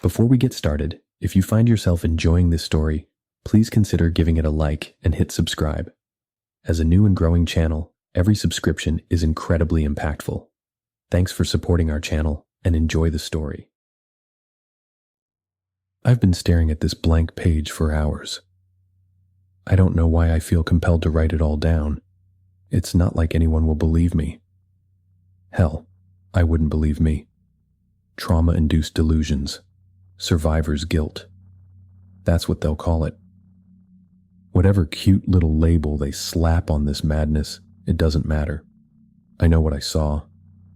Before we get started, if you find yourself enjoying this story, please consider giving it a like and hit subscribe. As a new and growing channel, every subscription is incredibly impactful. Thanks for supporting our channel and enjoy the story. I've been staring at this blank page for hours. I don't know why I feel compelled to write it all down. It's not like anyone will believe me. Hell, I wouldn't believe me. Trauma-induced delusions. Survivor's guilt. That's what they'll call it. Whatever cute little label they slap on this madness, it doesn't matter. I know what I saw,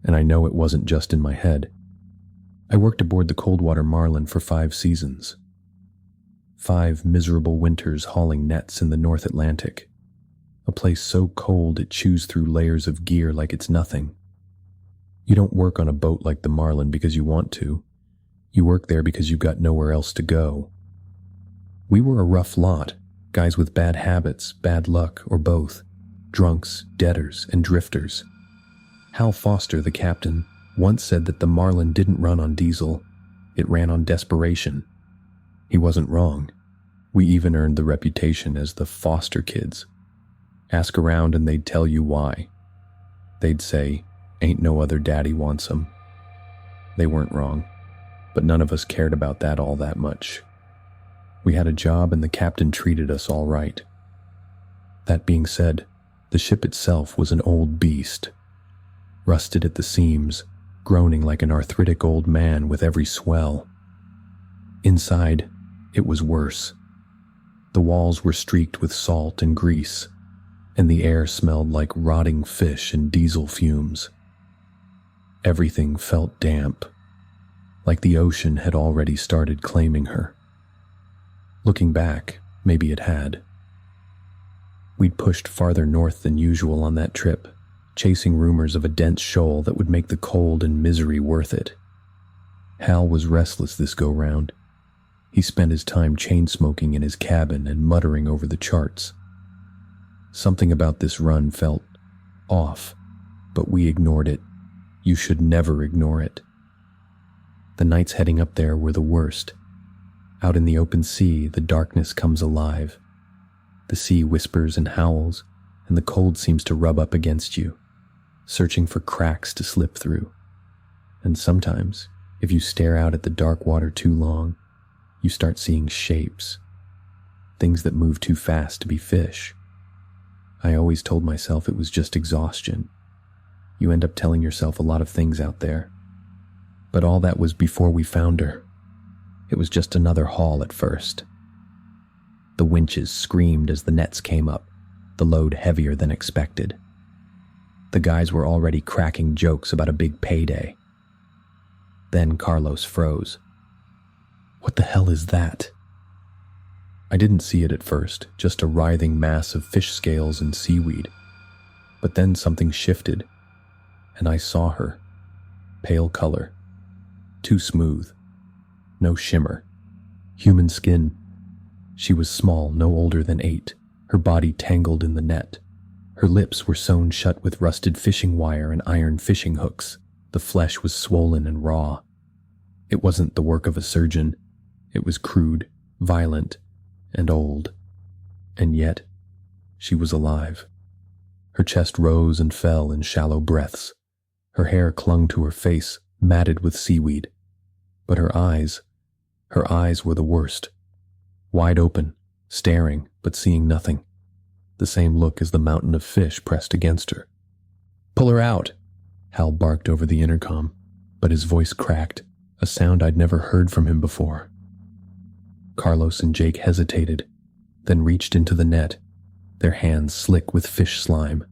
and I know it wasn't just in my head. I worked aboard the Coldwater Marlin for 5 seasons. 5 miserable winters hauling nets in the North Atlantic. A place so cold it chews through layers of gear like it's nothing. You don't work on a boat like the Marlin because you want to. You work there because you've got nowhere else to go. We were a rough lot, guys with bad habits, bad luck, or both. Drunks, debtors, and drifters. Hal Foster, the captain, once said that the Marlin didn't run on diesel, it ran on desperation. He wasn't wrong. We even earned the reputation as the Foster Kids. Ask around and they'd tell you why. They'd say, "Ain't no other daddy wants 'em." They weren't wrong, but none of us cared about that all that much. We had a job and the captain treated us all right. That being said, the ship itself was an old beast. Rusted at the seams, groaning like an arthritic old man with every swell. Inside, it was worse. The walls were streaked with salt and grease, and the air smelled like rotting fish and diesel fumes. Everything felt damp, like the ocean had already started claiming her. Looking back, maybe it had. We'd pushed farther north than usual on that trip, chasing rumors of a dense shoal that would make the cold and misery worth it. Hal was restless this go-round. He spent his time chain-smoking in his cabin and muttering over the charts. Something about this run felt off, but we ignored it. You should never ignore it. The nights heading up there were the worst. Out in the open sea, the darkness comes alive. The sea whispers and howls, and the cold seems to rub up against you, searching for cracks to slip through. And sometimes, if you stare out at the dark water too long, you start seeing shapes. Things that move too fast to be fish. I always told myself it was just exhaustion. You end up telling yourself a lot of things out there. But all that was before we found her. It was just another haul at first. The winches screamed as the nets came up, the load heavier than expected. The guys were already cracking jokes about a big payday. Then Carlos froze. "What the hell is that?" I didn't see it at first, just a writhing mass of fish scales and seaweed. But then something shifted, and I saw her. Pale color. Too smooth. No shimmer. Human skin. She was small, no older than 8, her body tangled in the net. Her lips were sewn shut with rusted fishing wire and iron fishing hooks. The flesh was swollen and raw. It wasn't the work of a surgeon. It was crude, violent, and old. And yet, she was alive. Her chest rose and fell in shallow breaths. Her hair clung to her face, matted with seaweed. But her eyes were the worst. Wide open, staring, but seeing nothing. The same look as the mountain of fish pressed against her. "Pull her out!" Hal barked over the intercom, but his voice cracked, a sound I'd never heard from him before. Carlos and Jake hesitated, then reached into the net, their hands slick with fish slime.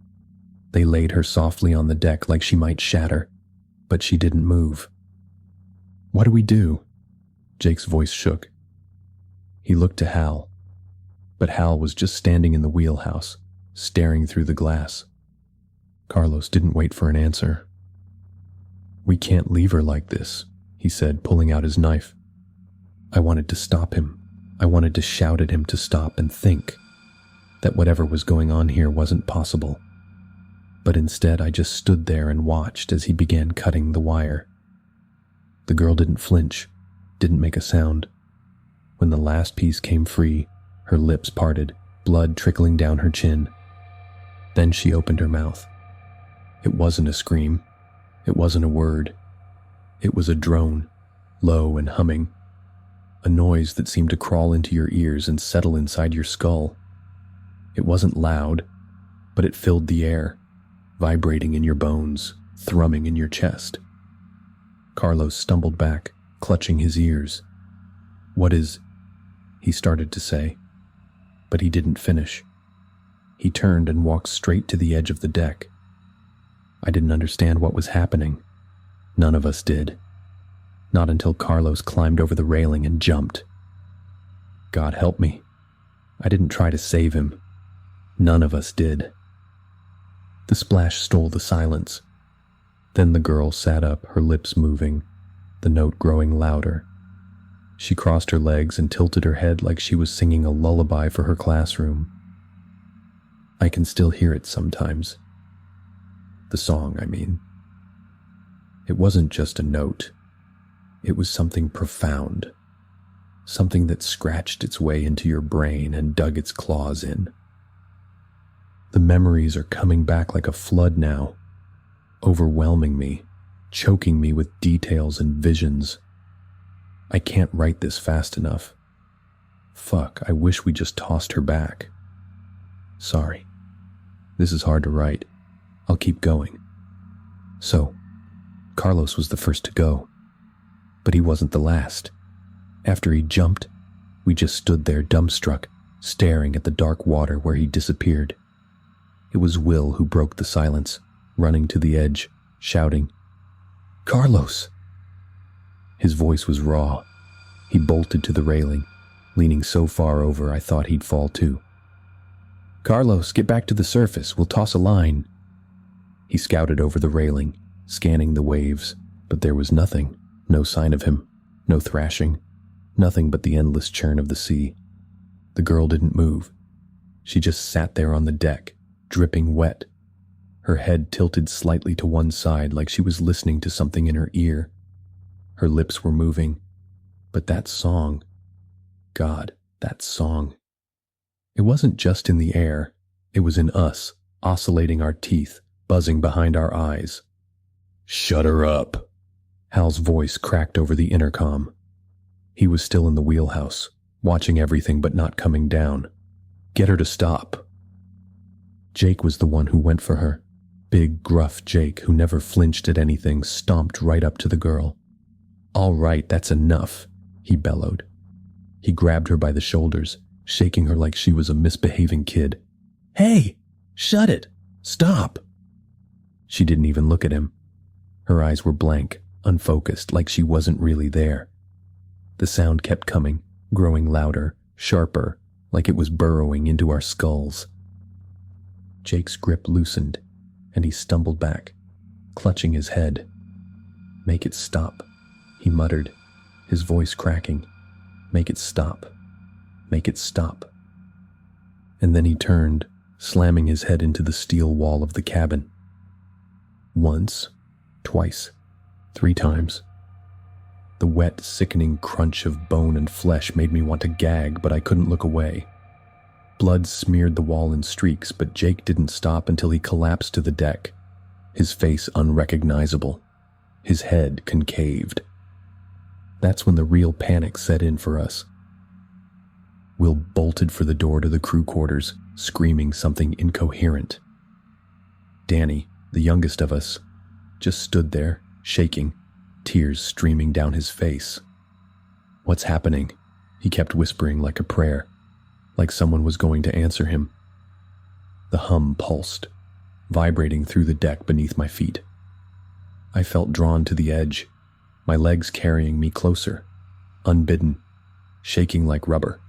They laid her softly on the deck like she might shatter, but she didn't move. "What do we do?" Jake's voice shook. He looked to Hal, but Hal was just standing in the wheelhouse, staring through the glass. Carlos didn't wait for an answer. "We can't leave her like this," he said, pulling out his knife. I wanted to stop him. I wanted to shout at him to stop and think that whatever was going on here wasn't possible. But instead I just stood there and watched as he began cutting the wire. The girl didn't flinch. didn't make a sound. When the last piece came free, her lips parted, blood trickling down her chin. Then she opened her mouth. It wasn't a scream. It wasn't a word. It was a drone, low and humming. A noise that seemed to crawl into your ears and settle inside your skull. It wasn't loud, but it filled the air, vibrating in your bones, thrumming in your chest. Carlos stumbled back, clutching his ears. "What is—" he started to say, but he didn't finish. He turned and walked straight to the edge of the deck. I didn't understand what was happening. None of us did. Not until Carlos climbed over the railing and jumped. God help me. I didn't try to save him. None of us did. The splash stole the silence. Then the girl sat up, her lips moving, the note growing louder. She crossed her legs and tilted her head like she was singing a lullaby for her classroom. I can still hear it sometimes. The song, I mean. It wasn't just a note. It was something profound. Something that scratched its way into your brain and dug its claws in. The memories are coming back like a flood now, overwhelming me, choking me with details and visions. I can't write this fast enough. Fuck, I wish we just tossed her back. Sorry. This is hard to write. I'll keep going. So, Carlos was the first to go. But he wasn't the last. After he jumped, we just stood there dumbstruck, staring at the dark water where he disappeared. It was Will who broke the silence, running to the edge, shouting, "Carlos!" His voice was raw. He bolted to the railing, leaning so far over I thought he'd fall too. "Carlos, get back to the surface. We'll toss a line." He scouted over the railing, scanning the waves, but there was nothing, no sign of him, no thrashing, nothing but the endless churn of the sea. The girl didn't move. She just sat there on the deck, dripping wet, her head tilted slightly to one side like she was listening to something in her ear. Her lips were moving, but that song, God, that song. It wasn't just in the air, it was in us, oscillating our teeth, buzzing behind our eyes. "Shut her up," Hal's voice cracked over the intercom. He was still in the wheelhouse, watching everything but not coming down. "Get her to stop." Jake was the one who went for her. Big, gruff Jake, who never flinched at anything, stomped right up to the girl. "All right, that's enough," he bellowed. He grabbed her by the shoulders, shaking her like she was a misbehaving kid. "Hey, shut it! Stop!" She didn't even look at him. Her eyes were blank, unfocused, like she wasn't really there. The sound kept coming, growing louder, sharper, like it was burrowing into our skulls. Jake's grip loosened, and he stumbled back, clutching his head. "Make it stop," he muttered, his voice cracking. "Make it stop. Make it stop." And then he turned, slamming his head into the steel wall of the cabin. Once, twice, 3 times. The wet, sickening crunch of bone and flesh made me want to gag, but I couldn't look away. Blood smeared the wall in streaks, but Jake didn't stop until he collapsed to the deck, his face unrecognizable, his head concaved. That's when the real panic set in for us. Will bolted for the door to the crew quarters, screaming something incoherent. Danny, the youngest of us, just stood there, shaking, tears streaming down his face. "What's happening?" he kept whispering like a prayer, like someone was going to answer him. The hum pulsed, vibrating through the deck beneath my feet. I felt drawn to the edge, my legs carrying me closer, unbidden, shaking like rubber.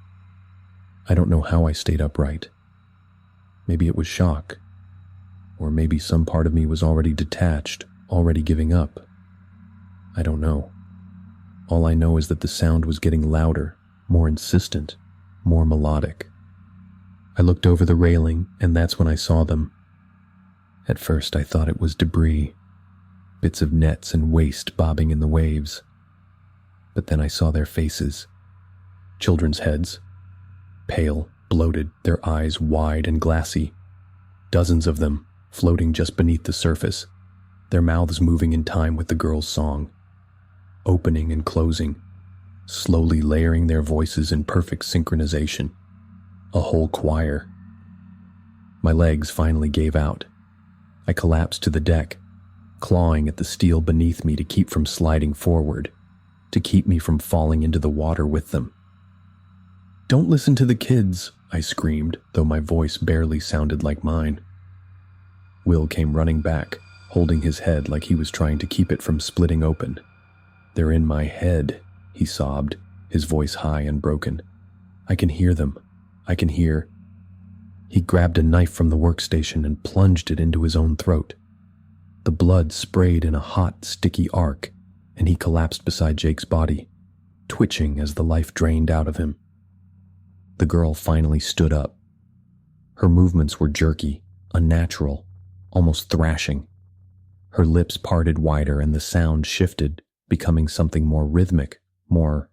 I don't know how I stayed upright. Maybe it was shock, or maybe some part of me was already detached, already giving up. I don't know. All I know is that the sound was getting louder, more insistent, more melodic. I looked over the railing, and that's when I saw them. At first I thought it was debris, bits of nets and waste bobbing in the waves. But then I saw their faces. Children's heads. Pale, bloated, their eyes wide and glassy. Dozens of them, floating just beneath the surface, their mouths moving in time with the girl's song. Opening and closing, slowly layering their voices in perfect synchronization. A whole choir. My legs finally gave out. I collapsed to the deck, clawing at the steel beneath me to keep from sliding forward, to keep me from falling into the water with them. "Don't listen to the kids," I screamed, though my voice barely sounded like mine. Will came running back, holding his head like he was trying to keep it from splitting open. "They're in my head," he sobbed, his voice high and broken. "I can hear them. I can hear." He grabbed a knife from the workstation and plunged it into his own throat. The blood sprayed in a hot, sticky arc, and he collapsed beside Jake's body, twitching as the life drained out of him. The girl finally stood up. Her movements were jerky, unnatural, almost thrashing. Her lips parted wider and the sound shifted, becoming something more rhythmic, more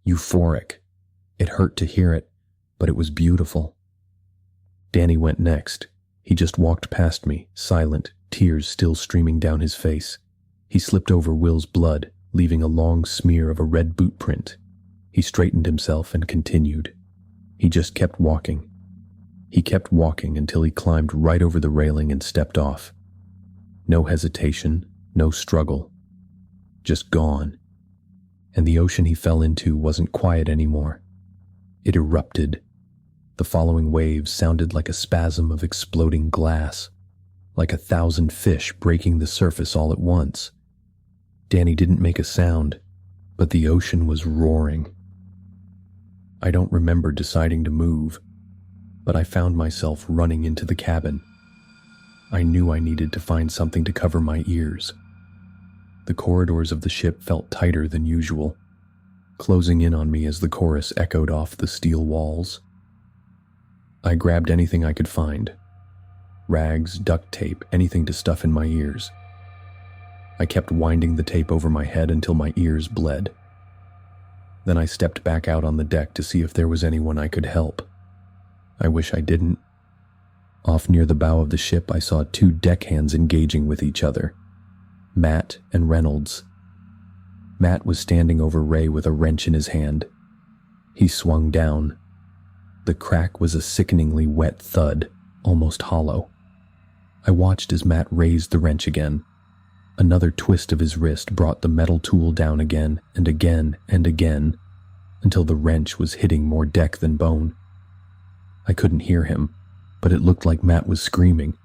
euphoric. It hurt to hear it, but it was beautiful. Danny went next. He just walked past me, silent, tears still streaming down his face. He slipped over Will's blood, leaving a long smear of a red boot print. He straightened himself and continued. He just kept walking. He kept walking until he climbed right over the railing and stepped off. No hesitation, no struggle. Just gone. And the ocean he fell into wasn't quiet anymore. It erupted. The following waves sounded like a spasm of exploding glass, like 1,000 fish breaking the surface all at once. Danny didn't make a sound, but the ocean was roaring. I don't remember deciding to move, but I found myself running into the cabin. I knew I needed to find something to cover my ears. The corridors of the ship felt tighter than usual, closing in on me as the chorus echoed off the steel walls. I grabbed anything I could find. Rags, duct tape, anything to stuff in my ears. I kept winding the tape over my head until my ears bled. Then I stepped back out on the deck to see if there was anyone I could help. I wish I didn't. Off near the bow of the ship, I saw 2 deckhands engaging with each other. Matt and Reynolds. Matt was standing over Ray with a wrench in his hand. He swung down. The crack was a sickeningly wet thud, almost hollow. I watched as Matt raised the wrench again. Another twist of his wrist brought the metal tool down again and again and again, until the wrench was hitting more deck than bone. I couldn't hear him, but it looked like Matt was screaming.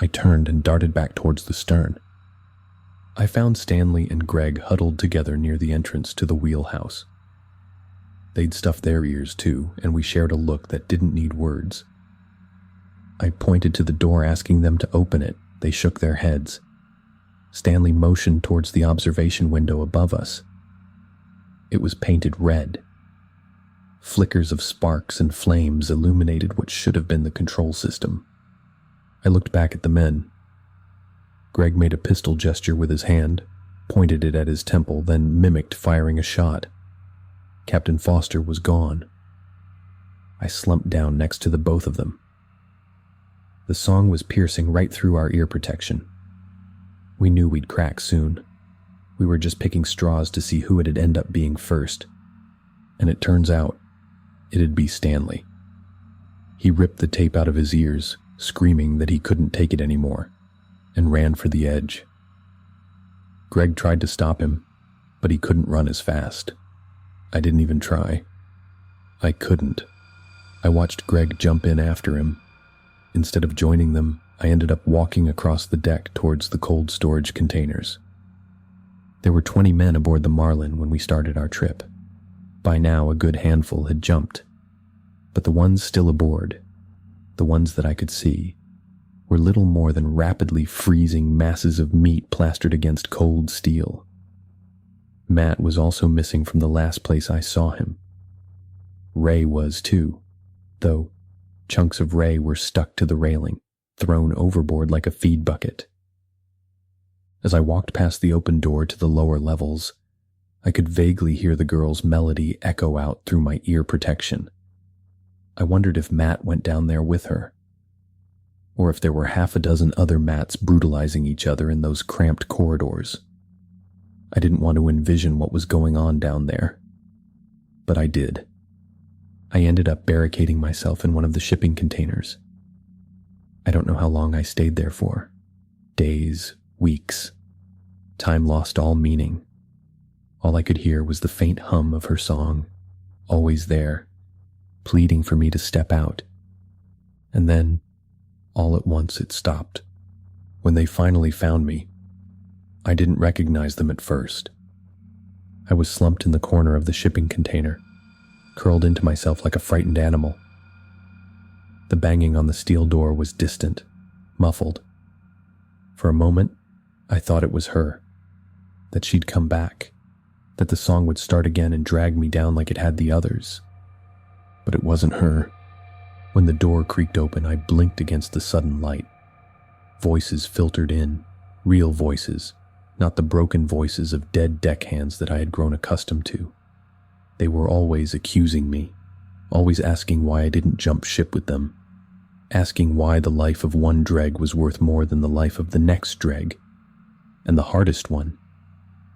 I turned and darted back towards the stern. I found Stanley and Greg huddled together near the entrance to the wheelhouse. They'd stuffed their ears too, and we shared a look that didn't need words. I pointed to the door asking them to open it. They shook their heads. Stanley motioned towards the observation window above us. It was painted red. Flickers of sparks and flames illuminated what should have been the control system. I looked back at the men. Greg made a pistol gesture with his hand, pointed it at his temple, then mimicked firing a shot. Captain Foster was gone. I slumped down next to the both of them. The song was piercing right through our ear protection. We knew we'd crack soon. We were just picking straws to see who it'd end up being first. And it turns out, it'd be Stanley. He ripped the tape out of his ears, screaming that he couldn't take it anymore, and ran for the edge. Greg tried to stop him, but he couldn't run as fast. I didn't even try. I couldn't. I watched Greg jump in after him. Instead of joining them, I ended up walking across the deck towards the cold storage containers. There were 20 men aboard the Marlin when we started our trip. By now, a good handful had jumped. But the ones still aboard, the ones that I could see, were little more than rapidly freezing masses of meat plastered against cold steel. Matt was also missing from the last place I saw him. Ray was too, though chunks of Ray were stuck to the railing, thrown overboard like a feed bucket. As I walked past the open door to the lower levels, I could vaguely hear the girl's melody echo out through my ear protection. I wondered if Matt went down there with her, or if there were half a dozen other Matts brutalizing each other in those cramped corridors. I didn't want to envision what was going on down there, but I did. I ended up barricading myself in one of the shipping containers. I don't know how long I stayed there for. Days, weeks. Time lost all meaning. All I could hear was the faint hum of her song, always there, pleading for me to step out. And then, all at once, it stopped. When they finally found me, I didn't recognize them at first. I was slumped in the corner of the shipping container, curled into myself like a frightened animal. The banging on the steel door was distant, muffled. For a moment, I thought it was her, that she'd come back, that the song would start again and drag me down like it had the others. But it wasn't her. When the door creaked open, I blinked against the sudden light. Voices filtered in, real voices, not the broken voices of dead deckhands that I had grown accustomed to. They were always accusing me, always asking why I didn't jump ship with them, asking why the life of one dreg was worth more than the life of the next dreg, and the hardest one,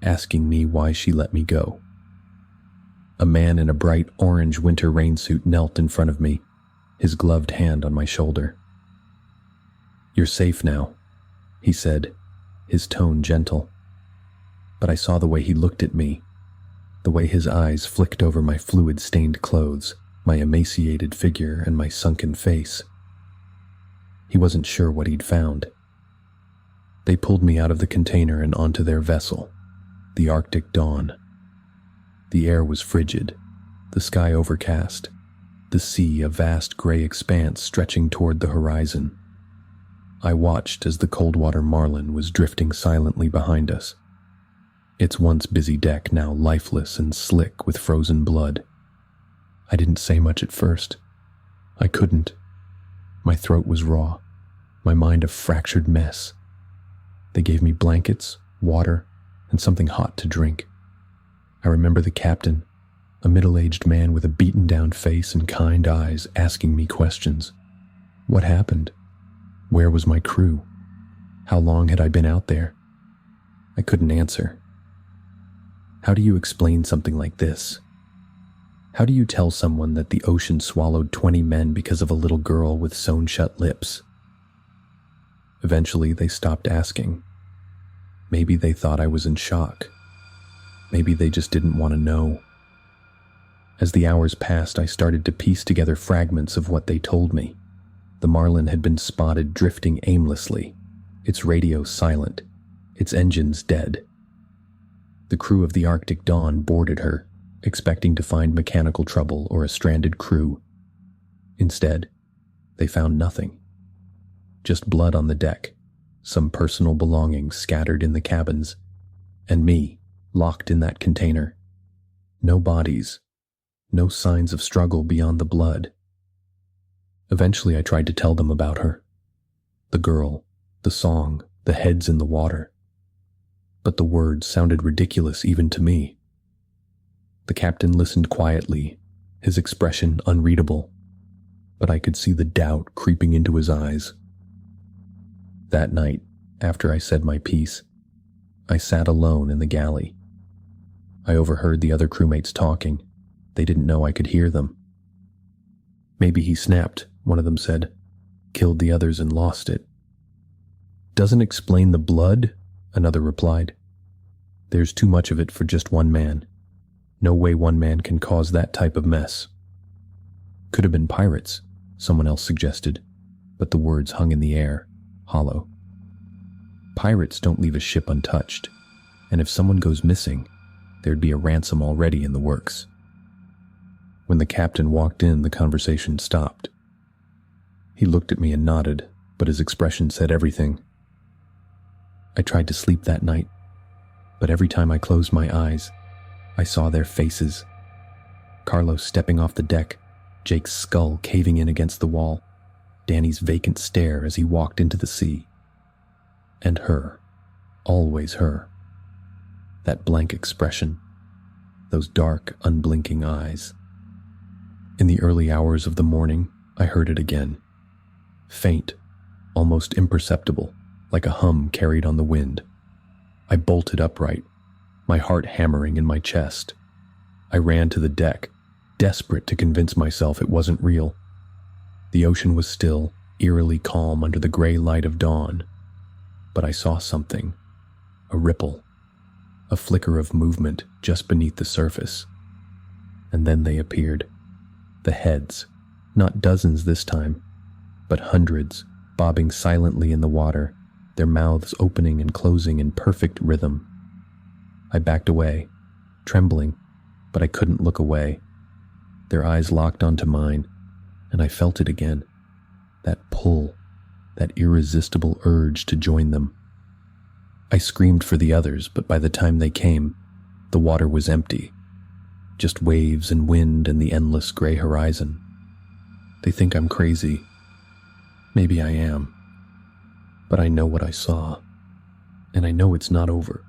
asking me why she let me go. A man in a bright orange winter rain suit knelt in front of me, his gloved hand on my shoulder. "You're safe now," he said, his tone gentle. But I saw the way he looked at me, the way his eyes flicked over my fluid-stained clothes, my emaciated figure, and my sunken face. He wasn't sure what he'd found. They pulled me out of the container and onto their vessel, the Arctic Dawn. The air was frigid, the sky overcast, the sea a vast gray expanse stretching toward the horizon. I watched as the Coldwater Marlin was drifting silently behind us, its once busy deck now lifeless and slick with frozen blood. I didn't say much at first. I couldn't. My throat was raw, my mind a fractured mess. They gave me blankets, water, and something hot to drink. I remember the captain, a middle-aged man with a beaten-down face and kind eyes, asking me questions. What happened? Where was my crew? How long had I been out there? I couldn't answer. How do you explain something like this? How do you tell someone that the ocean swallowed 20 men because of a little girl with sewn-shut lips? Eventually, they stopped asking. Maybe they thought I was in shock. Maybe they just didn't want to know. As the hours passed, I started to piece together fragments of what they told me. The Marlin had been spotted drifting aimlessly, its radio silent, its engines dead. The crew of the Arctic Dawn boarded her, expecting to find mechanical trouble or a stranded crew. Instead, they found nothing. Just blood on the deck, some personal belongings scattered in the cabins, and me, locked in that container. No bodies, no signs of struggle beyond the blood. Eventually I tried to tell them about her. The girl, the song, the heads in the water. But the words sounded ridiculous even to me. The captain listened quietly, his expression unreadable, but I could see the doubt creeping into his eyes. That night, after I said my piece, I sat alone in the galley. I overheard the other crewmates talking. They didn't know I could hear them. "Maybe he snapped," one of them said. "Killed the others and lost it." "Doesn't explain the blood," another replied. "There's too much of it for just one man. No way one man can cause that type of mess." "Could have been pirates," someone else suggested, but the words hung in the air, hollow. Pirates don't leave a ship untouched, and if someone goes missing, there'd be a ransom already in the works. When the captain walked in, the conversation stopped. He looked at me and nodded, but his expression said everything. I tried to sleep that night, but every time I closed my eyes, I saw their faces. Carlos stepping off the deck, Jake's skull caving in against the wall, Danny's vacant stare as he walked into the sea. And her, always her. That blank expression, those dark, unblinking eyes. In the early hours of the morning, I heard it again. Faint, almost imperceptible, like a hum carried on the wind. I bolted upright, my heart hammering in my chest. I ran to the deck, desperate to convince myself it wasn't real. The ocean was still, eerily calm under the gray light of dawn. But I saw something, a ripple, a flicker of movement just beneath the surface. And then they appeared. The heads, not dozens this time, but hundreds, bobbing silently in the water, their mouths opening and closing in perfect rhythm. I backed away, trembling, but I couldn't look away. Their eyes locked onto mine, and I felt it again. That pull, that irresistible urge to join them. I screamed for the others, but by the time they came, the water was empty. Just waves and wind and the endless gray horizon. They think I'm crazy. Maybe I am. But I know what I saw, and I know it's not over.